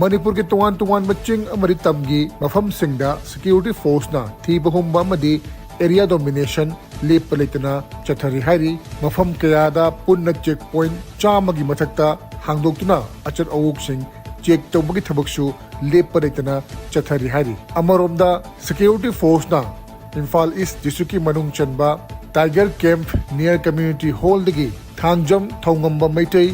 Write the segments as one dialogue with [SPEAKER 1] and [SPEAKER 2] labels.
[SPEAKER 1] Manipur ki tuwan maching amari tamgi mafam singda security force na thiba humba amadi area domination lepa leitana chathari hairi mafam kayada punna checkpoint chamagi mathakta hangdoktuna achat awuk sing check tawbagi thabaksu lepa leitana chathari hairi amaromda security force na Imphal East district ki manung chanba Tiger Camp near community hall dagi thangjam thongamba maitai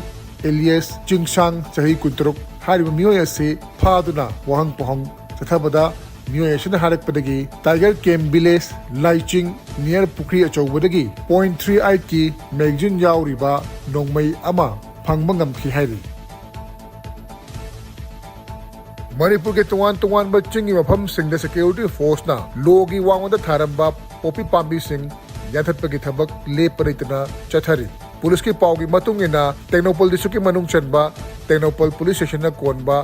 [SPEAKER 1] alias Chingsang chahi kuntruk hariba mioy ase phaduna wahang pohang tathabada mioy asina harakpadagi Tiger Camp village Laiching near Pukri achawbadagi 0.38 ki magazine yauriba nongmai ama phangba ngamki hairi Manipur ke tuwan ba chingi mafam sing the security force na logi wangda tharamba popi pambi sing yathatpagi thabak leparitna chathari police की पाव की मतुंग इना टेक्नोपल दिसु की मनुंग चनबा टेक्नोपल police station ना कोनबा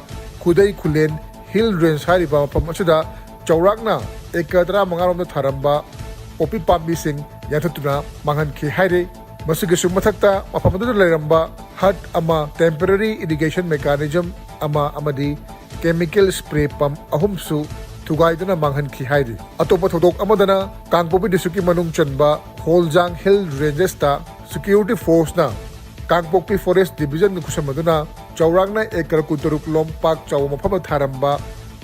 [SPEAKER 1] खुदई खुलेन hill range हारिबा मफम अछुदा चौराकना एकद्रा मंगारोम the थारंबा Poppy पाम्बी सिंग याथतुना मंगन खि हाइरे मसिगे सु मथक्ता मफम दु लेरंबा हट अमा टेम्पररी इरिगेशन मेकानिज्म अमा अमदी केमिकल स्प्रे पंप अहुमसु थुगाइदना मंगन खि हाइरे अतोप थोदोक अमदना कांगपोपी दिसु की मनुंग चनबा होलजांग हिल रेंजेस ता security force na Kangpokpi forest division kusamaduna chaurangna ekar kunturuk lom pak chaw mafam tharamba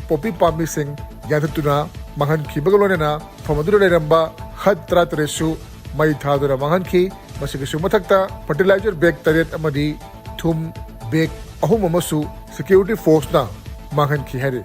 [SPEAKER 1] popi pami sing yathatuna mangan khibagalone na famadura leramba khatra tresu mai thadura mangan khi masigisu mathakta fertilizer bag taret amadi thum bag ahum amasu security force na mangan khi hare